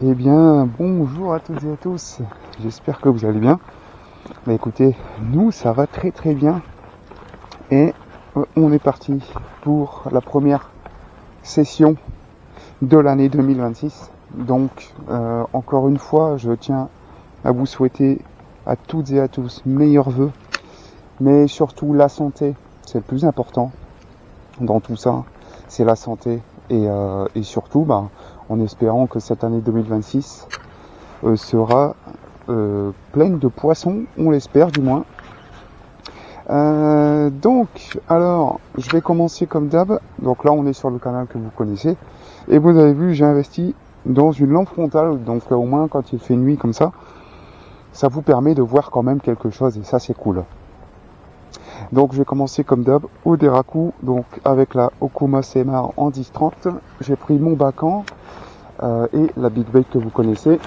Eh bien, bonjour à toutes et à tous, j'espère que vous allez bien. Bah écoutez, nous ça va très très bien et on est parti pour la première session de l'année 2026. Donc encore une fois, je tiens à vous souhaiter à toutes et à tous meilleurs vœux, mais surtout la santé, c'est le plus important dans tout ça, c'est la santé et surtout en espérant que cette année 2026 sera pleine de poissons, on l'espère du moins. Donc, alors, je vais commencer comme d'hab. Donc là, on est sur le canal que vous connaissez. Et vous avez vu, j'ai investi dans une lampe frontale. Donc au moins, quand il fait nuit comme ça vous permet de voir quand même quelque chose. Et ça, c'est cool. Donc, je vais commencer comme d'hab au Deraku. Donc, avec la Okuma Semar en 10-30. J'ai pris mon Bacan et la Big Bait que vous connaissez.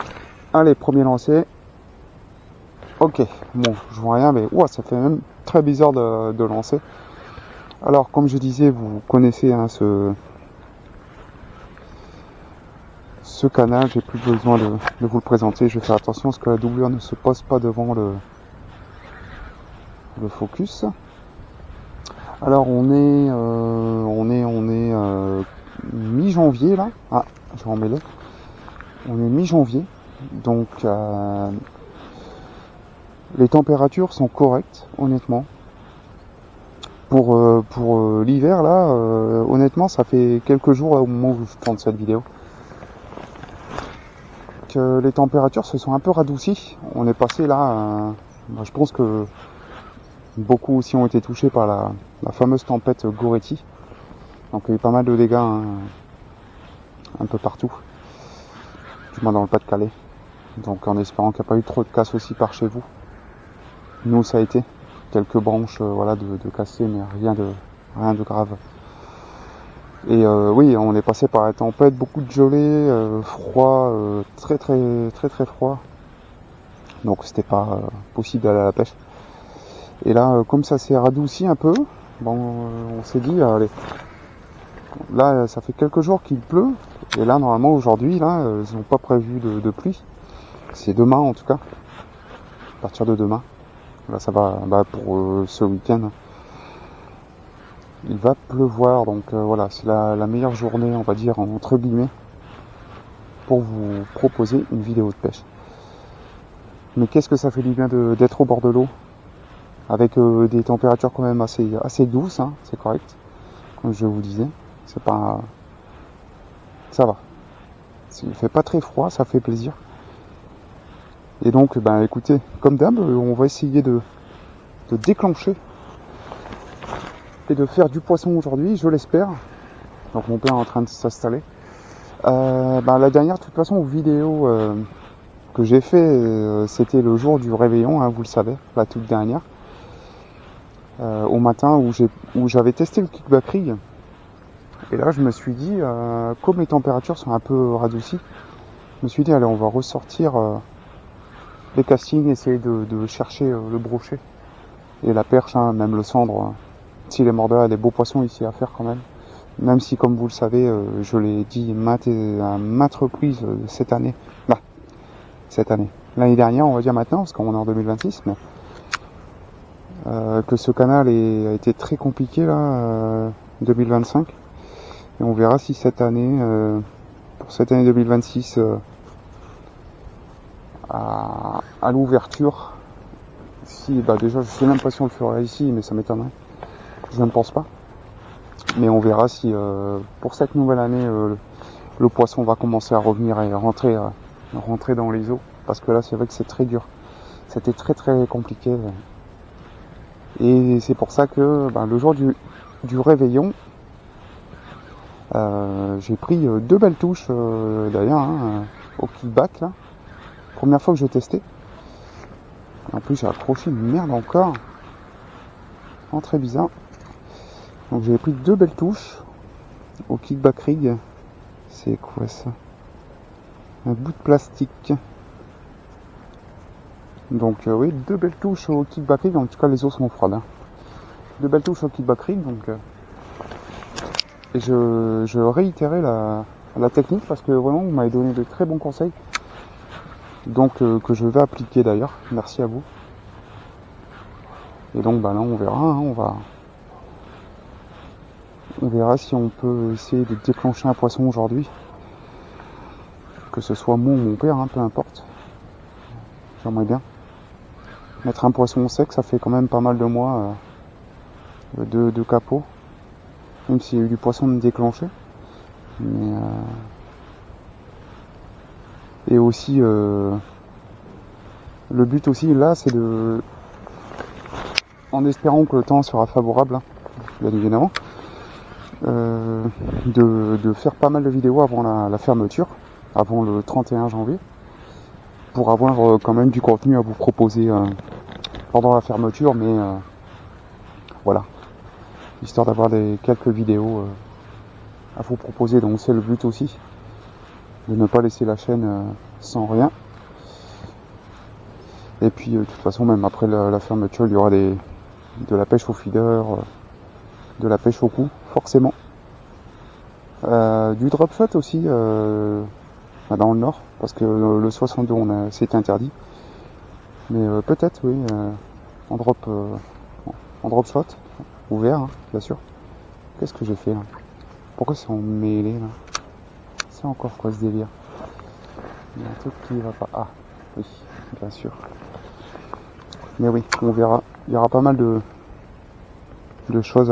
Allez, premier lancer. Ok, bon, je vois rien, mais ça fait même très bizarre de lancer. Alors, comme je disais, vous connaissez ce canal, j'ai plus besoin de vous le présenter. Je vais faire attention parce que la doublure ne se pose pas devant le focus. Alors, on est mi-janvier là. Ah, je vais en mêler. On est mi-janvier, donc les températures sont correctes, honnêtement. Pour l'hiver là, honnêtement, ça fait quelques jours là, au moment où je tourne cette vidéo que les températures se sont un peu radoucies. On est passé là, je pense que beaucoup aussi ont été touchés par la fameuse tempête Goretti. Donc il y a eu pas mal de dégâts un peu partout, du moins dans le Pas-de-Calais. Donc en espérant qu'il n'y a pas eu trop de casse aussi par chez vous. Nous ça a été quelques branches de cassées, mais rien de grave. Et oui, on est passé par la tempête, beaucoup de gelée, froid, très froid. Donc c'était pas possible d'aller à la pêche. Et là, comme ça s'est radouci un peu, on s'est dit, allez, là ça fait quelques jours qu'il pleut, et là normalement aujourd'hui, là, ils n'ont pas prévu de pluie. C'est demain en tout cas, à partir de demain. Là ça va, pour ce week-end. Il va pleuvoir, donc voilà, c'est la meilleure journée, on va dire, entre guillemets, pour vous proposer une vidéo de pêche. Mais qu'est-ce que ça fait du bien d'être au bord de l'eau, avec des températures quand même assez douces, hein, c'est correct, comme je vous disais, c'est pas... ça va. Il fait pas très froid, ça fait plaisir. Et donc, écoutez, comme d'hab, on va essayer de déclencher et de faire du poisson aujourd'hui, je l'espère. Donc mon père est en train de s'installer. La dernière, de toute façon, vidéo que j'ai fait, c'était le jour du réveillon, hein, vous le savez, la toute dernière. Au matin où j'avais testé le kickback rig. Et là, je me suis dit, comme les températures sont un peu radoucies, je me suis dit, allez, on va ressortir les castings, essayer de chercher le brochet et la perche, hein, même le cendre. Si les mordeurs, il y a des beaux poissons ici à faire quand même. Même si, comme vous le savez, je l'ai dit à maintes reprises cette année. L'année dernière, on va dire maintenant, parce qu'on est en 2026, mais que ce canal a été très compliqué là, 2025. Et on verra si cette année, pour cette année 2026, à l'ouverture, si déjà je sais même pas si on le fera ici, mais ça m'étonnerait. Je ne pense pas. Mais on verra si pour cette nouvelle année le poisson va commencer à revenir et rentrer dans les eaux. Parce que là c'est vrai que c'est très dur. C'était très compliqué. Et c'est pour ça que le jour du réveillon, j'ai pris 2 belles touches d'ailleurs, hein, au kickback là. Première fois que je testais. En plus j'ai accroché une merde encore. Très bizarre. Donc j'ai pris 2 belles touches au kickback rig. C'est quoi ça? Un bout de plastique. Donc oui, 2 belles touches au kickback rig. En tout cas les eaux sont froides, hein. 2 belles touches au kickback rig. Donc et je réitérais la technique parce que vraiment vous m'avez donné de très bons conseils. donc que je vais appliquer d'ailleurs. Merci à vous. Et donc là on verra, hein, on verra si on peut essayer de déclencher un poisson aujourd'hui, que ce soit moi ou mon père, hein, peu importe. J'aimerais bien mettre un poisson sec, ça fait quand même pas mal de mois de capot, même s'il y a eu du poisson de déclenché. Mais et aussi le but aussi là, c'est de, en espérant que le temps sera favorable, hein, bien évidemment, de faire pas mal de vidéos avant la fermeture, avant le 31 janvier, pour avoir quand même du contenu à vous proposer pendant la fermeture, mais voilà, histoire d'avoir quelques vidéos à vous proposer. Donc c'est le but aussi, de ne pas laisser la chaîne sans rien. Et puis de toute façon, même après la fermeture, il y aura de la pêche au feeder, de la pêche au coup, forcément. Du drop shot aussi dans le nord, parce que le 62 c'est interdit. Mais peut-être oui, en drop shot, ouvert, hein, bien sûr. Qu'est-ce que j'ai fait là? Pourquoi c'est emmêlé là? C'est encore quoi ce délire? Il y a un truc qui va pas. Ah oui, bien sûr. Mais oui, on verra. Il y aura pas mal de choses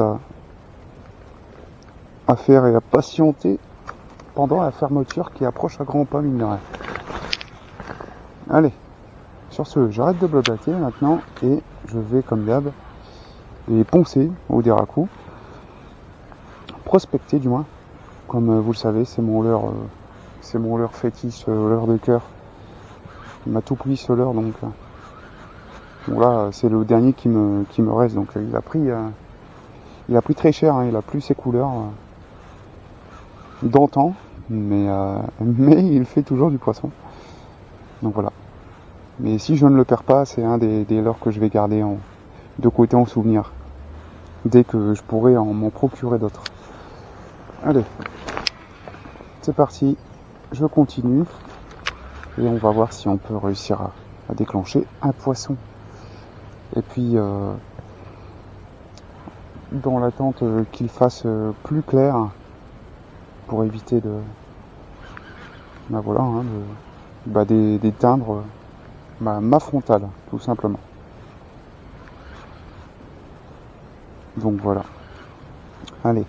à faire et à patienter pendant la fermeture qui approche à grands pas, mine de rien. Allez, sur ce, j'arrête de blablater maintenant et je vais comme d'hab et poncer au Deraku, prospecter du moins, comme vous le savez, c'est mon leurre fétiche, leurre de cœur. Il m'a tout pris ce leurre, donc bon là c'est le dernier qui me reste, donc il a pris très cher, hein, il a plus ses couleurs d'antan, mais il fait toujours du poisson. Donc voilà. Mais si je ne le perds pas, c'est un des leurres que je vais garder de côté en souvenir, dès que je pourrai m'en procurer d'autres. Allez, c'est parti, je continue, et on va voir si on peut réussir à déclencher un poisson. Et puis, dans l'attente qu'il fasse plus clair, pour éviter d'éteindre ma frontale, tout simplement. Donc voilà. Allez,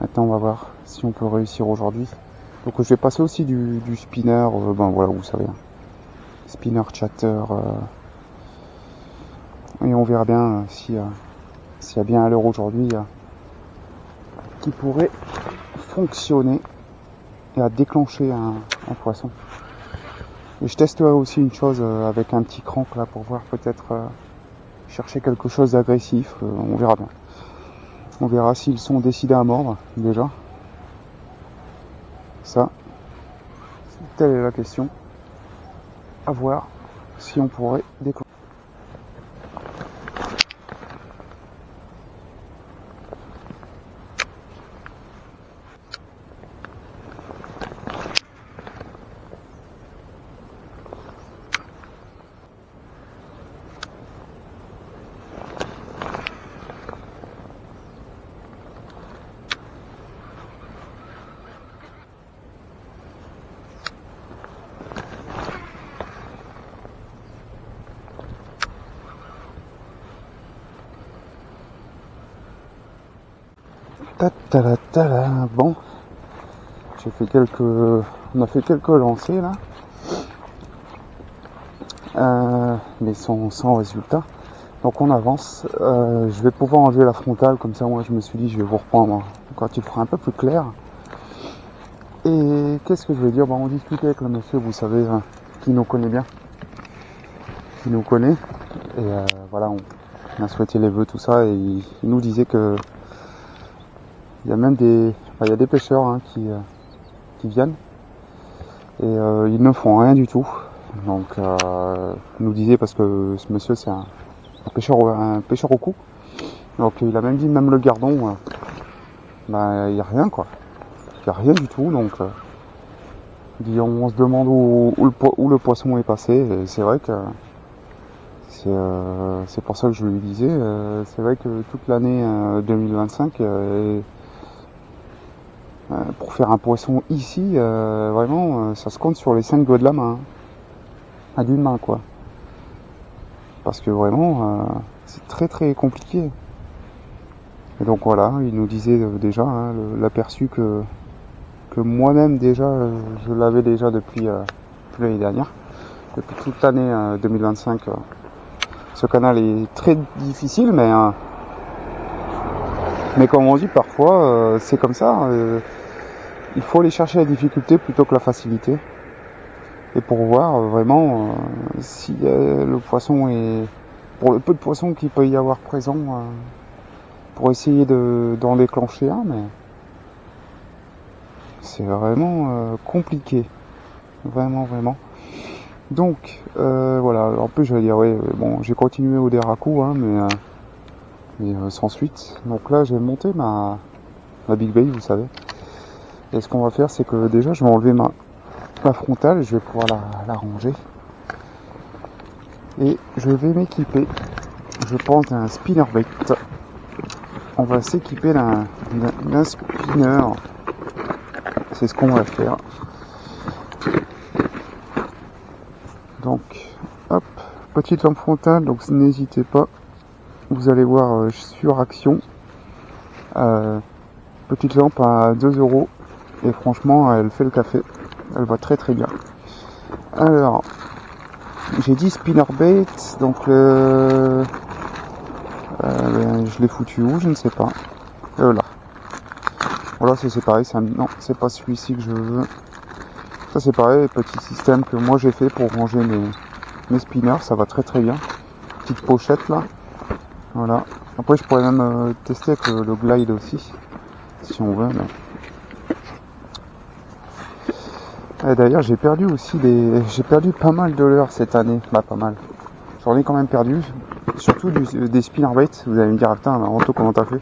maintenant on va voir si on peut réussir aujourd'hui. Donc je vais passer aussi du spinner, voilà, vous savez, hein. Spinner chatter, et on verra bien s'il y a bien à l'heure aujourd'hui qui pourrait fonctionner et à déclencher un poisson. Et je testerai aussi une chose avec un petit crank là pour voir, peut-être chercher quelque chose d'agressif. On verra bien. On verra s'ils sont décidés à mordre déjà. Ça, telle est la question. À voir si on pourrait déclencher. Bon, on a fait quelques lancers là, mais sans résultat. Donc on avance. Je vais pouvoir enlever la frontale, comme ça moi je me suis dit je vais vous reprendre quand il fera un peu plus clair. Et qu'est-ce que je vais dire? On discutait avec le monsieur, vous savez, qui nous connaît bien, qui nous connaît, et voilà, on a souhaité les vœux, tout ça, et il nous disait que il y a même des pêcheurs qui viennent et ils ne font rien du tout. Donc il nous disait, parce que ce monsieur c'est un pêcheur au coup, donc il a même dit, même le gardon, il n'y a rien quoi, il n'y a rien du tout. Donc On se demande où le poisson est passé, et c'est vrai que c'est pour ça que je lui disais, c'est vrai que toute l'année 2025, pour faire un poisson ici, vraiment, ça se compte sur les 5 doigts de la main, à d'une main quoi. Parce que vraiment, c'est très très compliqué. Et donc voilà, il nous disait déjà l'aperçu que moi-même déjà, je l'avais déjà depuis l'année dernière, depuis toute l'année 2025. Ce canal est très difficile, mais comme on dit parfois, c'est comme ça. Il faut aller chercher la difficulté plutôt que la facilité. Et pour voir vraiment si le poisson est, pour le peu de poissons qu'il peut y avoir présent, pour essayer d'en déclencher un, mais c'est vraiment compliqué, vraiment. Donc voilà, en plus je vais dire bon, j'ai continué au Deraku, mais sans suite. Donc là j'ai monté ma Big Bay, vous savez. Et ce qu'on va faire, c'est que déjà je vais enlever ma frontale et je vais pouvoir la ranger. Et je vais m'équiper, je pense, d'un spinnerbait. On va s'équiper d'un spinner. C'est ce qu'on va faire. Donc, hop, petite lampe frontale, donc n'hésitez pas. Vous allez voir sur Action. Petite lampe à 2€. Et franchement, elle fait le café. Elle va très très bien. Alors, j'ai dit spinnerbait, donc je l'ai foutu où, je ne sais pas. Là. Voilà, ça c'est pareil, non, c'est pas celui-ci que je veux. Ça c'est pareil, petit système que moi j'ai fait pour ranger mes spinners, ça va très très bien. Petite pochette là. Voilà. Après je pourrais même tester avec le glide aussi, si on veut. Et d'ailleurs j'ai perdu pas mal de leurres cette année. Bah pas mal. J'en ai quand même perdu. Surtout des spinnerbaits. Vous allez me dire, putain, Anto, comment t'as fait?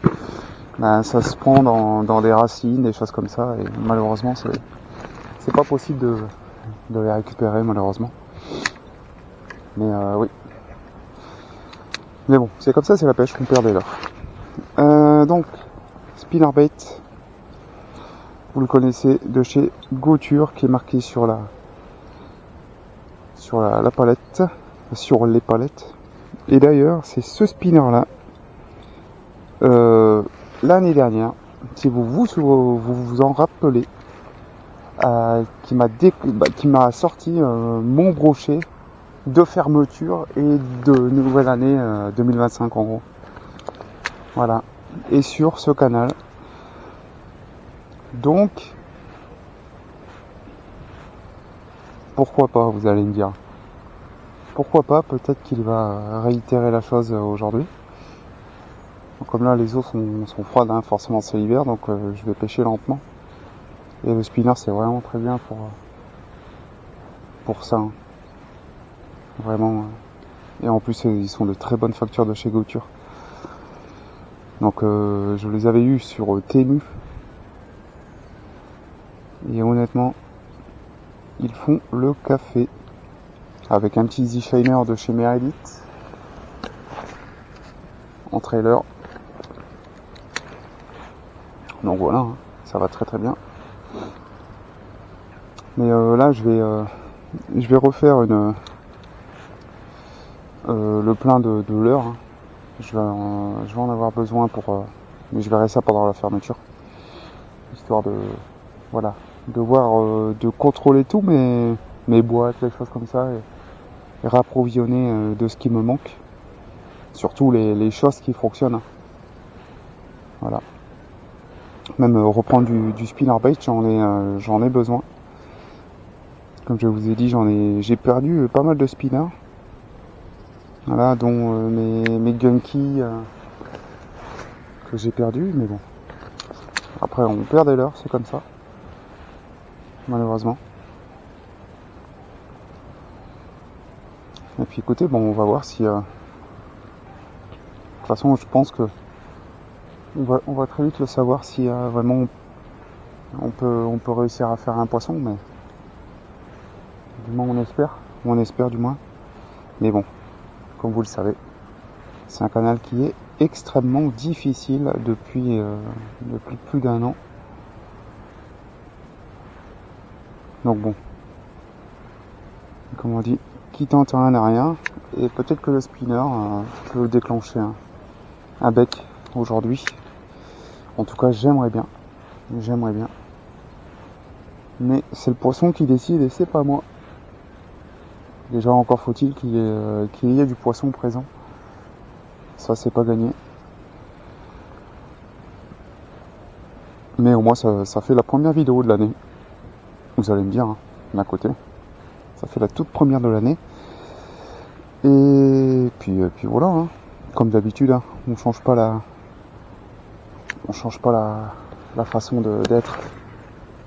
Bah, ça se prend dans des racines, des choses comme ça, et malheureusement c'est pas possible de les récupérer, malheureusement. Mais oui. Mais bon, c'est comme ça, c'est la pêche, qu'on perd des leurres. Donc, spinnerbait, vous le connaissez, de chez Gouture, qui est marqué sur la palette, sur les palettes. Et d'ailleurs, c'est ce spinner là, l'année dernière, si vous en rappelez, qui m'a sorti mon brochet de fermeture et de nouvelle année 2025 en gros. Voilà. Et sur ce canal. Donc, pourquoi pas, vous allez me dire. Pourquoi pas, peut-être qu'il va réitérer la chose aujourd'hui. Comme là les eaux sont froides, forcément c'est l'hiver, donc je vais pêcher lentement. Et le spinner c'est vraiment très bien pour ça. Vraiment. Et en plus ils sont de très bonnes factures de chez Gouture. Donc je les avais eus sur Temu. Et honnêtement, ils font le café. Avec un petit Z-Shiner de chez Meredith. En trailer. Donc voilà, ça va très très bien. Mais là je vais refaire le plein de leurres. Je vais en avoir besoin mais je verrai ça pendant la fermeture. Histoire de voir, de contrôler tout mes boîtes, les choses comme ça, et rapprovisionner de ce qui me manque. Surtout les choses qui fonctionnent. Voilà. Même reprendre du spinnerbait, j'en ai besoin. Comme je vous ai dit, j'ai perdu pas mal de spinners. Voilà, dont mes gunky que j'ai perdu, mais bon. Après, on perd des leurres, c'est comme ça. Malheureusement. Et puis écoutez, bon, on va voir si... de toute façon, je pense que on va très vite le savoir si vraiment on peut réussir à faire un poisson, mais Du moins on espère du moins. Mais bon, comme vous le savez, c'est un canal qui est extrêmement difficile depuis plus d'un an. Donc bon, comme on dit, qui tente rien n'a rien. Et peut-être que le spinner peut déclencher un bec aujourd'hui. En tout cas, j'aimerais bien. Mais c'est le poisson qui décide et c'est pas moi. Déjà, encore faut-il qu'il y ait du poisson présent. Ça, c'est pas gagné. Mais au moins, ça fait la première vidéo de l'année. Vous allez me dire, hein, d'un côté. Ça fait la toute première de l'année. Et puis voilà, hein. Comme d'habitude, hein, on change pas la façon d'être,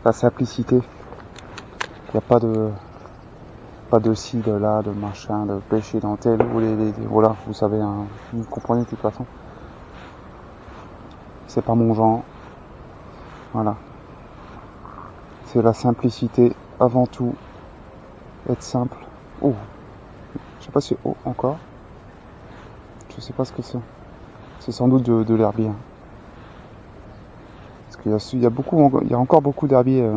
la simplicité. Il n'y a pas de ci, de là, de machin, de pêcher dans tel ou voilà, vous savez, hein, vous comprenez de toute façon. C'est pas mon genre. Voilà. C'est la simplicité avant tout. Être simple. Oh, je sais pas si encore. Je sais pas ce que c'est. C'est sans doute de l'herbier. Hein. Parce qu'il y a encore beaucoup d'herbier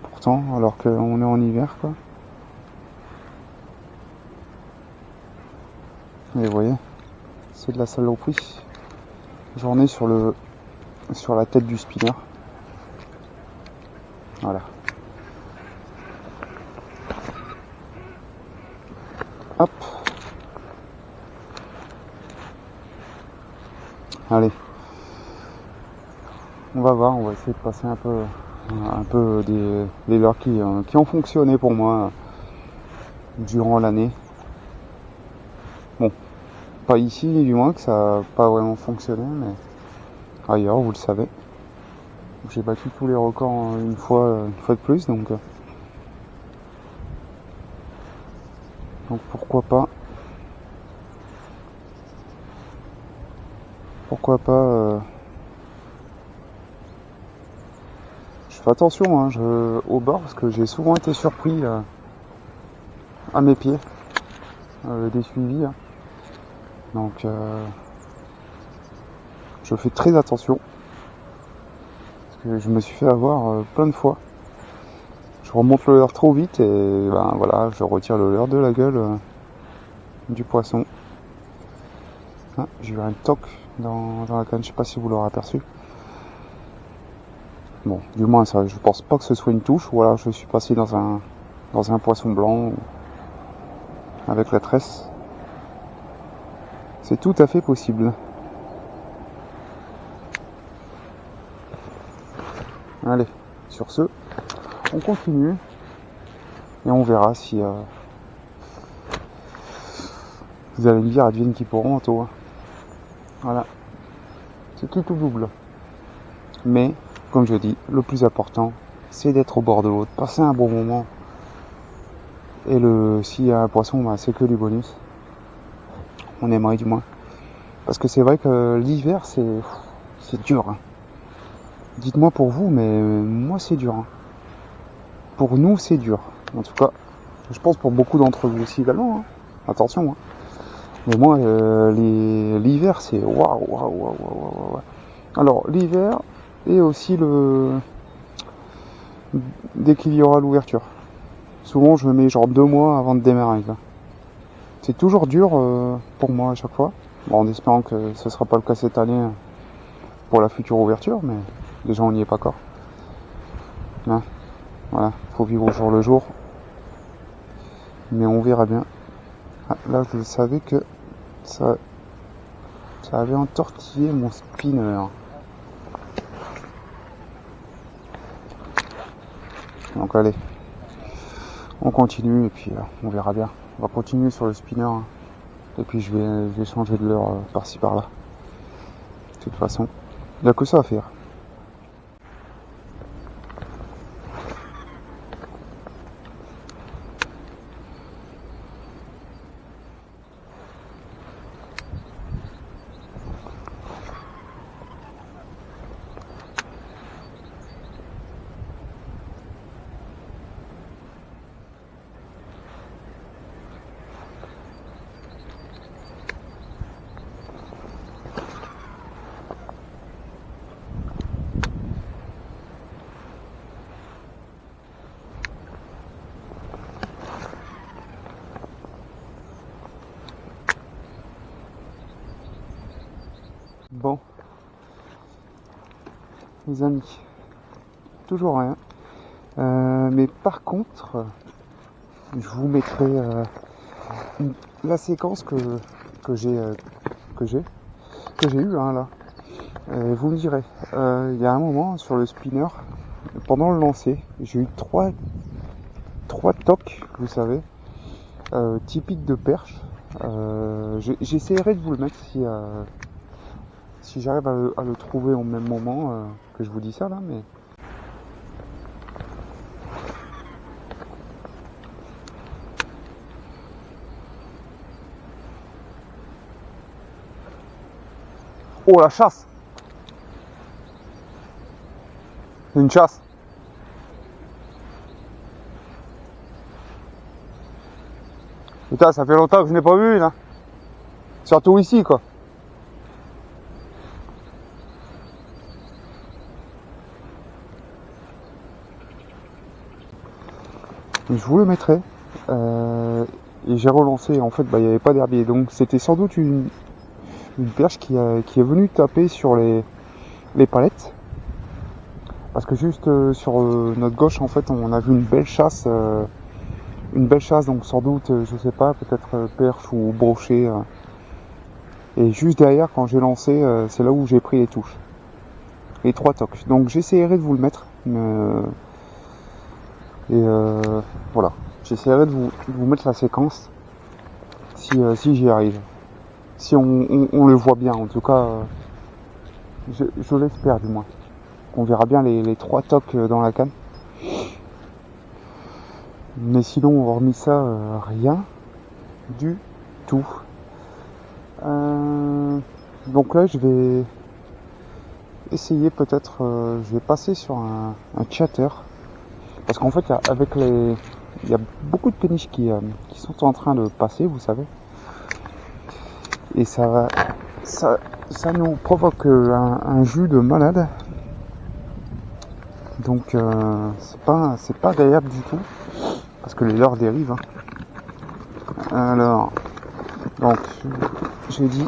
pourtant, alors qu'on est en hiver, quoi. Et vous voyez, c'est de la saloperie. J'en ai sur la tête du spinner. Voilà. Hop. Allez. On va voir, on va essayer de passer un peu des leurres qui ont fonctionné pour moi durant l'année. Bon, pas ici du moins, que ça n'a pas vraiment fonctionné, mais ailleurs, vous le savez. J'ai battu tous les records une fois de plus, donc pourquoi pas je fais attention au bord parce que j'ai souvent été surpris à mes pieds des suivis, hein. Donc je fais très attention parce que je me suis fait avoir plein de fois. Je remonte le leurre trop vite et ben voilà, je retire le leurre de la gueule du poisson. Ah, j'ai eu un toc dans la canne, je sais pas si vous l'aurez aperçu. Bon, du moins ça, je pense pas que ce soit une touche. Voilà, je suis passé dans un poisson blanc avec la tresse. C'est tout à fait possible. Allez, sur ce, on continue et on verra si vous allez me dire advienne qui pourront, toi. Voilà, c'est qui tout double. Mais comme je dis, le plus important, c'est d'être au bord de l'eau, de passer un bon moment. Et s'il y a un poisson, bah, c'est que du bonus. On aimerait du moins. Parce que c'est vrai que l'hiver, c'est dur. Hein. Dites-moi pour vous, mais moi c'est dur. Hein. Pour nous, c'est dur. En tout cas, je pense pour beaucoup d'entre vous aussi également. Hein. Attention. Hein. Mais moi, l'hiver, c'est waouh. Alors, l'hiver et aussi dès qu'il y aura l'ouverture. Souvent, je me mets genre 2 mois avant de démarrer. Là. C'est toujours dur pour moi à chaque fois. Bon, en espérant que ce ne sera pas le cas cette année pour la future ouverture, mais déjà on n'y est pas encore. Hein, voilà, faut vivre au jour le jour. Mais on verra bien. Ah, là, je savais que ça avait entortillé mon spinner. Donc allez, on continue et puis on verra bien. On va continuer sur le spinner. Hein. Et puis je vais changer de l'heure par-ci par-là. De toute façon, il n'y a que ça à faire. Bon, les amis, toujours rien. Mais par contre, je vous mettrai la séquence que j'ai eu là. Et vous me direz, il y a un moment sur le spinner, pendant le lancer, j'ai eu trois tocs, vous savez, typiques de perche. J'essaierai de vous le mettre si j'arrive à le trouver au même moment que je vous dis ça là, mais oh la chasse! Une chasse! Putain, ça fait longtemps que je n'ai pas vu une, hein. Surtout ici quoi. Je vous le mettrai. Et j'ai relancé, en fait, il n'y avait pas d'herbier. Donc c'était sans doute une perche qui est venue taper sur les palettes. Parce que juste sur notre gauche, en fait, on a vu une belle chasse. Donc sans doute, je sais pas, peut-être perche ou brochet. Et juste derrière, quand j'ai lancé, c'est là où j'ai pris les touches. Les 3 tocs. Donc j'essaierai de vous le mettre. Voilà. J'essaierai de vous mettre la séquence si j'y arrive. Si on le voit bien, en tout cas, je l'espère du moins. On verra bien les 3 tocs dans la canne. Mais sinon, hormis ça, rien du tout. Donc là, je vais essayer peut-être, je vais passer sur un chatter. Parce qu'en fait, il y a beaucoup de péniches qui sont en train de passer, vous savez. Et ça nous provoque un jus de malade. Donc c'est pas agréable du tout. Parce que les leurres dérivent. Hein. Alors, donc j'ai dit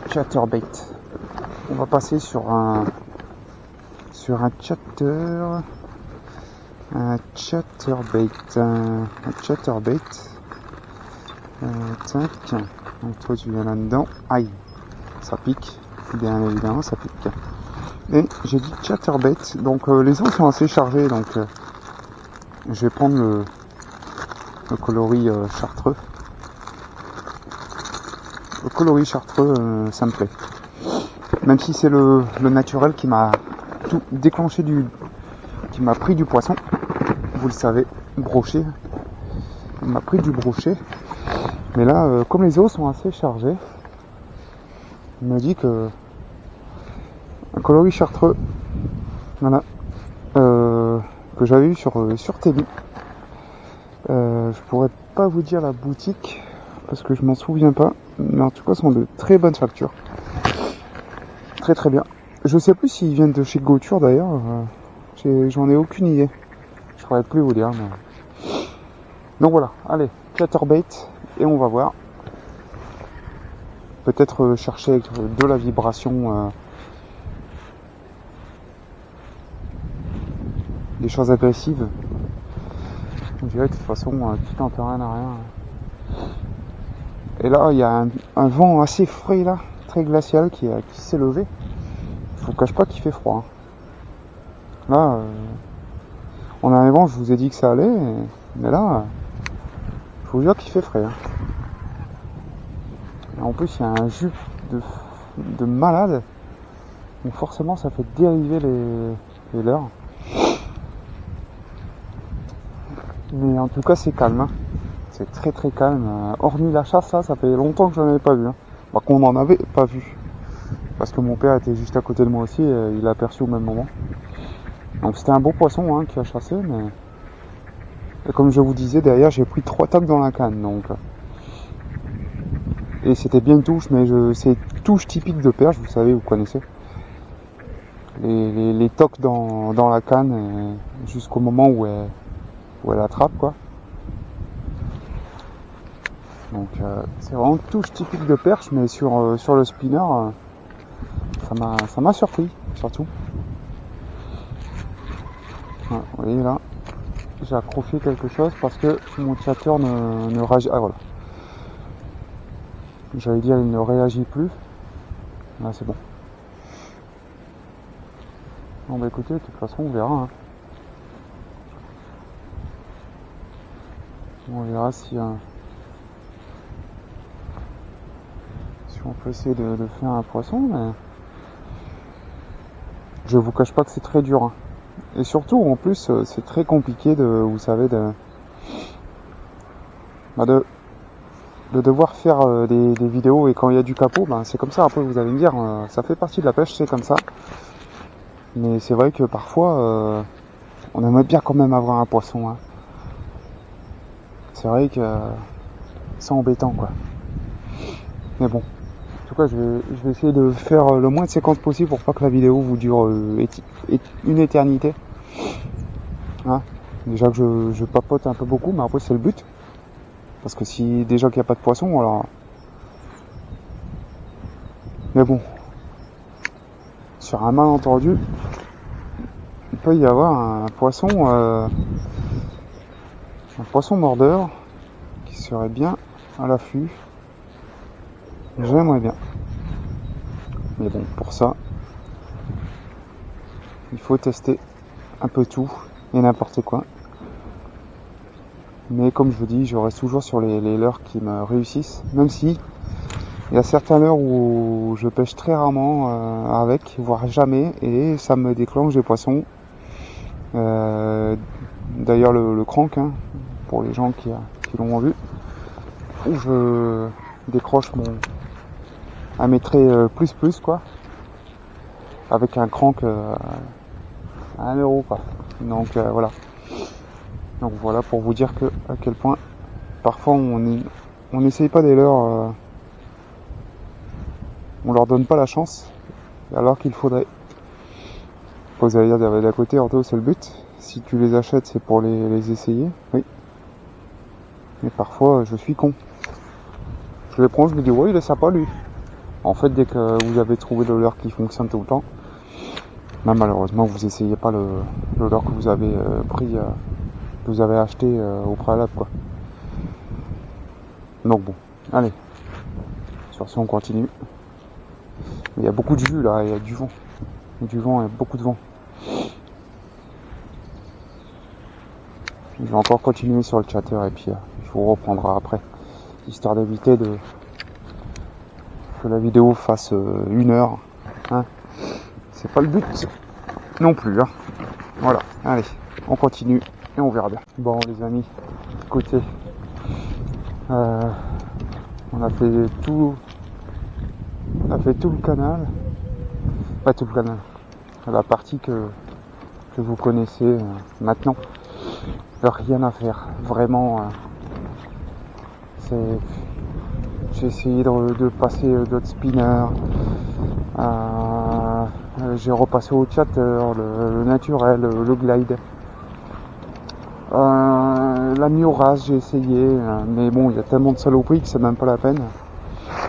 chatterbait. On va passer sur un chatterbait. Un chatterbait. Tac. Donc toi tu viens là-dedans. Aïe. Ça pique. Bien évidemment ça pique. Et j'ai dit chatterbait. Donc les eaux sont assez chargées. Donc je vais prendre le coloris chartreux. Le coloris chartreux, ça me plaît. Même si c'est le naturel qui m'a tout déclenché qui m'a pris du poisson. Vous le savez, brochet. Il m'a pris du brochet. Mais là, comme les eaux sont assez chargées, il m'a dit que un coloris chartreux, voilà, que j'avais eu sur Télé. Je pourrais pas vous dire la boutique parce que je m'en souviens pas, mais en tout cas, sont de très bonnes factures. Très très bien. Je sais plus s'ils viennent de chez Gauture d'ailleurs. J'en ai aucune idée. Je pourrais plus vous dire. Mais... Donc voilà, allez, chatterbait et on va voir. Peut-être chercher avec de la vibration, des choses agressives. On dirait que de toute façon, tout tente rien à rien. Et là, il y a un vent assez frais là, très glacial qui s'est levé. Je vous cache pas qu'il fait froid. Hein. Là, en arrivant, je vous ai dit que ça allait, mais là, je vous jure qu'il fait frais. Hein. Et en plus, il y a un jus de malade. Donc forcément, ça fait dériver les leurres. Mais en tout cas, c'est calme. Hein. C'est très très calme. Hormis la chasse, ça fait longtemps que je n'en avais pas vu. Hein. Bah, qu'on n'en avait pas vu. Parce que mon père était juste à côté de moi aussi, et il l'a aperçu au même moment. Donc c'était un beau poisson qui a chassé, mais... Et comme je vous disais, derrière, j'ai pris 3 tocs dans la canne. Donc... Et c'était bien une touche, mais c'est touche typique de perche, vous savez, vous connaissez. Les tocs dans la canne jusqu'au moment où elle attrape, quoi. Donc c'est vraiment touche typique de perche, mais sur le spinner, ça m'a surpris, surtout. Ouais, vous voyez là, j'ai accroché quelque chose parce que mon chatter ne réagit. Ah voilà. J'allais dire il ne réagit plus. Là c'est bon. Bon bah écoutez, de toute façon on verra. Hein. On verra si on peut essayer de faire un poisson, mais je vous cache pas que c'est très dur. Hein. Et surtout en plus c'est très compliqué vous savez, de devoir faire des vidéos, et quand il y a du capot, ben c'est comme ça. Après vous allez me dire, ça fait partie de la pêche, c'est comme ça. Mais c'est vrai que parfois on aimerait bien quand même avoir un poisson. Hein. C'est vrai que c'est embêtant quoi. Mais bon, en tout cas je vais essayer de faire le moins de séquences possible pour pas que la vidéo vous dure une éternité. Hein. Déjà que je papote un peu beaucoup, mais après c'est le but. Parce que si déjà qu'il n'y a pas de poisson, alors... Mais bon, sur un malentendu, il peut y avoir un poisson mordeur qui serait bien à l'affût. J'aimerais bien. Mais bon, pour ça, il faut tester un peu tout et n'importe quoi. Mais comme je vous dis, je reste toujours sur les leurres qui me réussissent, même si il y a certains leurres où je pêche très rarement avec, voire jamais, et ça me déclenche des poissons. D'ailleurs le crank, hein, pour les gens qui l'ont vu, où je décroche un métré plus quoi, avec un crank à 1 euro quoi. Donc voilà. Donc voilà pour vous dire à quel point parfois on n'essaye pas des leurres, on leur donne pas la chance alors qu'il faudrait. Vous allez dire d'à côté, Orto, c'est le but. Si tu les achètes, c'est pour les essayer. Oui. Mais parfois, je suis con. Je les prends, je me dis, ouais, il est sympa, lui. En fait, dès que vous avez trouvé le leurre qui fonctionne tout le temps, là, malheureusement, vous essayez pas le leurre que vous avez que vous avez acheté au préalable, quoi. Donc bon, allez. Sur ce, on continue. Il y a beaucoup de jus, là, il y a du vent. Du vent, il y a beaucoup de vent. Je vais encore continuer sur le chatter et puis je vous reprendrai après, histoire d'éviter que la vidéo fasse 1 heure. Hein. C'est pas le but non plus. Hein. Voilà, allez, on continue et on verra bien. Bon les amis, écoutez, on a fait tout le canal, pas tout le canal, la partie que vous connaissez maintenant. Rien à faire, vraiment. J'ai essayé de passer d'autres spinners. J'ai repassé au chatter, le naturel, le glide. La Miura, j'ai essayé, mais bon, il y a tellement de saloperies que c'est même pas la peine.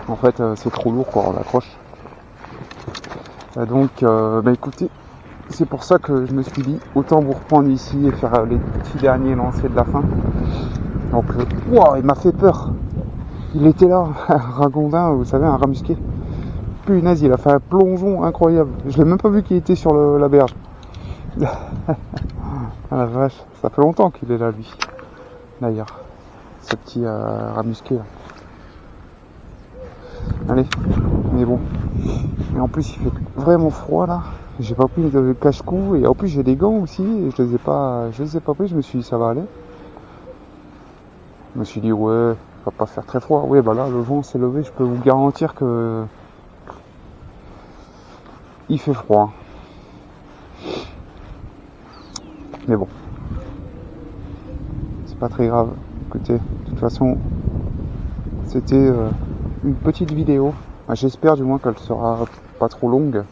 En fait, c'est trop lourd pour l'accroche. Donc, bah écoutez, c'est pour ça que je me suis dit, autant vous reprendre ici et faire les petits derniers lancers de la fin. Donc, wow, il m'a fait peur. Il était là, un ragondin, vous savez, un rat musqué. Punaise, il a fait un plongeon incroyable. Je l'ai même pas vu qu'il était sur la berge. Ah la vache, ça fait longtemps qu'il est là, lui. D'ailleurs, ce petit rat musqué là. Allez, mais bon. Et en plus, il fait vraiment froid là. J'ai pas pris de cache-cou et en plus j'ai des gants aussi et je les ai pas pris. Je me suis dit ça va aller. Je me suis dit ouais, va pas faire très froid. Oui, bah là le vent s'est levé. Je peux vous garantir que il fait froid. Mais bon, c'est pas très grave. Écoutez, de toute façon, c'était une petite vidéo. J'espère du moins qu'elle sera pas trop longue.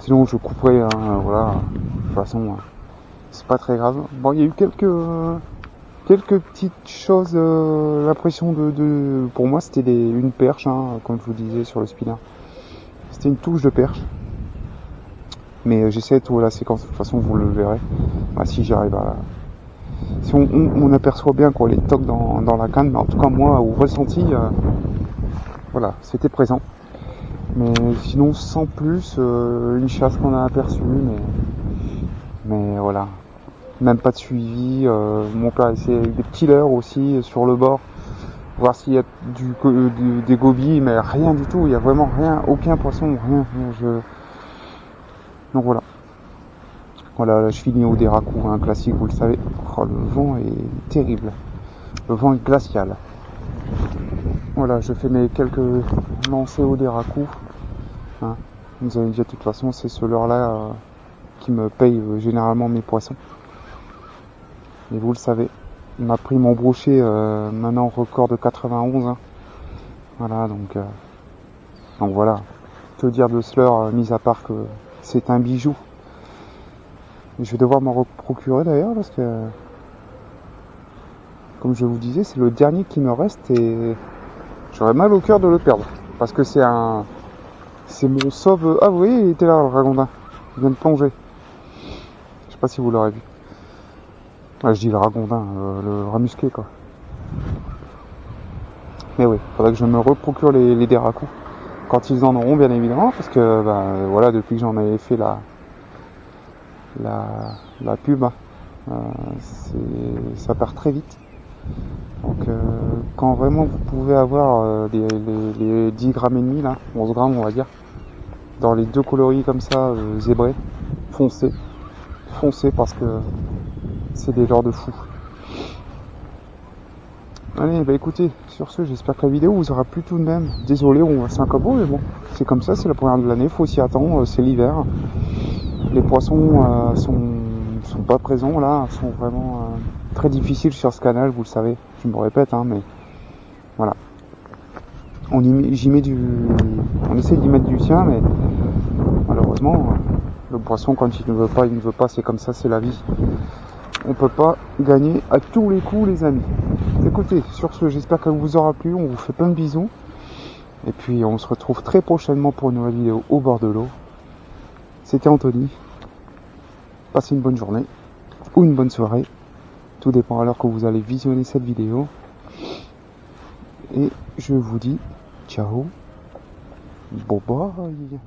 Sinon je couperai, hein, voilà. De toute façon, c'est pas très grave. Bon, il y a eu quelques petites choses. L'impression pour moi c'était une perche, hein, comme je vous disais sur le spinner. C'était une touche de perche. Mais j'essaie de trouver la séquence, de toute façon vous le verrez. Bah, si j'arrive à... Si on aperçoit bien quoi, les tocs dans la canne, mais en tout cas moi au ressenti, voilà, c'était présent. Mais sinon sans plus, une chasse qu'on a aperçue, mais voilà. Même pas de suivi, mon père essaie avec des petits leurres aussi sur le bord, voir s'il y a des gobies, mais rien du tout, il y a vraiment rien, aucun poisson, rien. Donc voilà. Voilà, là, je finis au Déracou, un classique, vous le savez. Oh, le vent est terrible. Le vent est glacial. Voilà, je fais mes quelques lancers au Déracou. Hein. Vous avez dit, de toute façon, c'est ce leurre-là qui me paye généralement mes poissons. Et vous le savez, il m'a pris mon brochet maintenant record de 91. Hein. Voilà, donc voilà. Que dire de ce leurre, mis à part que c'est un bijou. Je vais devoir m'en procurer d'ailleurs parce que, comme je vous disais, c'est le dernier qui me reste et j'aurais mal au cœur de le perdre. Parce que c'est mon sauve... Ah vous voyez, il était là le ragondin. Il vient de plonger. Je sais pas si vous l'aurez vu. Ouais, je dis le ragondin, le rat musqué quoi. Mais oui, faudrait que je me reprocure les Déracou. Quand ils en auront bien évidemment, parce que voilà, depuis que j'en avais fait la pub, ça part très vite. Donc quand vraiment vous pouvez avoir les 10 grammes et demi là, 11 grammes on va dire, dans les deux coloris comme ça, zébrés, foncez parce que c'est des genres de fous. Allez, bah écoutez, sur ce, j'espère que la vidéo vous aura plu tout de même. Désolé, c'est un cabot, mais bon, c'est comme ça, c'est la première de l'année, faut s'y attendre, c'est l'hiver. Les poissons sont pas présents là, sont vraiment très difficiles sur ce canal, vous le savez, je me répète, hein, mais voilà. On essaie d'y mettre du sien, mais malheureusement, le poisson quand il ne veut pas, c'est comme ça, c'est la vie. On peut pas gagner à tous les coups, les amis. Écoutez, sur ce, j'espère qu'elle vous aura plu, on vous fait plein de bisous, et puis on se retrouve très prochainement pour une nouvelle vidéo au bord de l'eau. C'était Anthony. Passez une bonne journée ou une bonne soirée. Tout dépend à l'heure que vous allez visionner cette vidéo. Et je vous dis ciao. Bye bye.